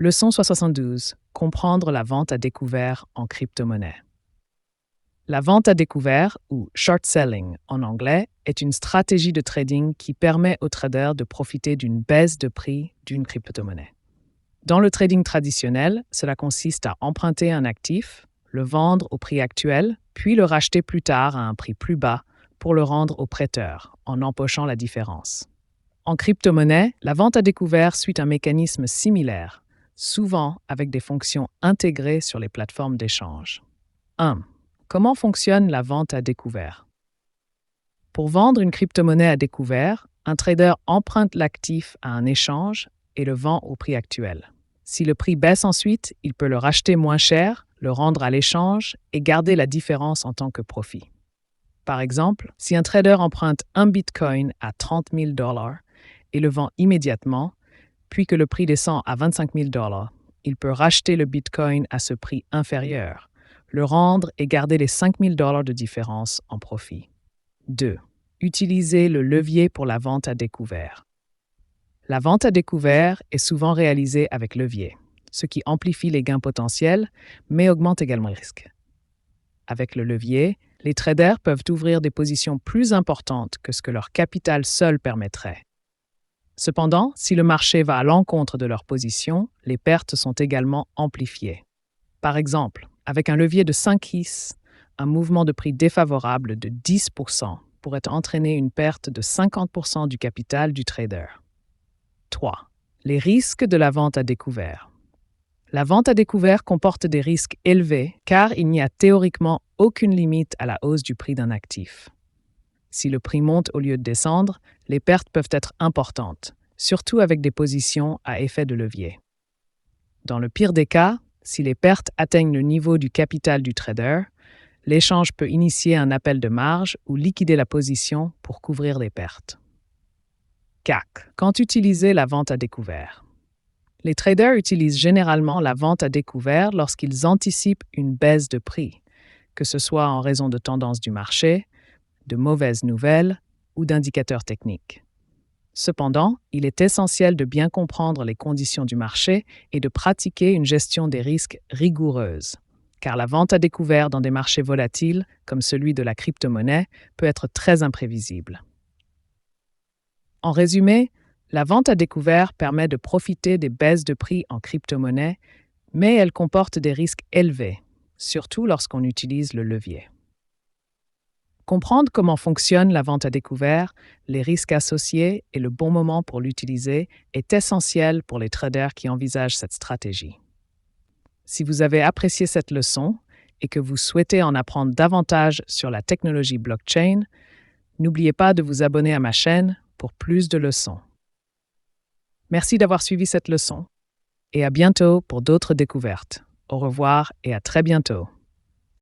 Leçon 72. Comprendre la vente à découvert en crypto-monnaie. La vente à découvert, ou short selling en anglais, est une stratégie de trading qui permet aux traders de profiter d'une baisse de prix d'une crypto-monnaie. Dans le trading traditionnel, cela consiste à emprunter un actif, le vendre au prix actuel, puis le racheter plus tard à un prix plus bas pour le rendre au prêteur, en empochant la différence. En crypto-monnaie, la vente à découvert suit un mécanisme similaire, souvent avec des fonctions intégrées sur les plateformes d'échange. 1. Comment fonctionne la vente à découvert? Pour vendre une crypto-monnaie à découvert, un trader emprunte l'actif à un échange et le vend au prix actuel. Si le prix baisse ensuite, il peut le racheter moins cher, le rendre à l'échange et garder la différence en tant que profit. Par exemple, si un trader emprunte un Bitcoin à $30 000 et le vend immédiatement, puis que le prix descend à $25 000, il peut racheter le Bitcoin à ce prix inférieur, le rendre et garder les $5 000 de différence en profit. 2. Utiliser le levier pour la vente à découvert. La vente à découvert est souvent réalisée avec levier, ce qui amplifie les gains potentiels, mais augmente également les risques. Avec le levier, les traders peuvent ouvrir des positions plus importantes que ce que leur capital seul permettrait. Cependant, si le marché va à l'encontre de leur position, les pertes sont également amplifiées. Par exemple, avec un levier de 5x, un mouvement de prix défavorable de 10% pourrait entraîner une perte de 50% du capital du trader. 3. Les risques de la vente à découvert. La vente à découvert comporte des risques élevés car il n'y a théoriquement aucune limite à la hausse du prix d'un actif. Si le prix monte au lieu de descendre, les pertes peuvent être importantes, surtout avec des positions à effet de levier. Dans le pire des cas, si les pertes atteignent le niveau du capital du trader, l'échange peut initier un appel de marge ou liquider la position pour couvrir les pertes. 4. Quand utiliser la vente à découvert? Les traders utilisent généralement la vente à découvert lorsqu'ils anticipent une baisse de prix, que ce soit en raison de tendances du marché, de mauvaises nouvelles ou d'indicateurs techniques. Cependant, il est essentiel de bien comprendre les conditions du marché et de pratiquer une gestion des risques rigoureuse, car la vente à découvert dans des marchés volatiles, comme celui de la crypto-monnaie, peut être très imprévisible. En résumé, la vente à découvert permet de profiter des baisses de prix en crypto-monnaie, mais elle comporte des risques élevés, surtout lorsqu'on utilise le levier. Comprendre comment fonctionne la vente à découvert, les risques associés et le bon moment pour l'utiliser est essentiel pour les traders qui envisagent cette stratégie. Si vous avez apprécié cette leçon et que vous souhaitez en apprendre davantage sur la technologie blockchain, n'oubliez pas de vous abonner à ma chaîne pour plus de leçons. Merci d'avoir suivi cette leçon et à bientôt pour d'autres découvertes. Au revoir et à très bientôt.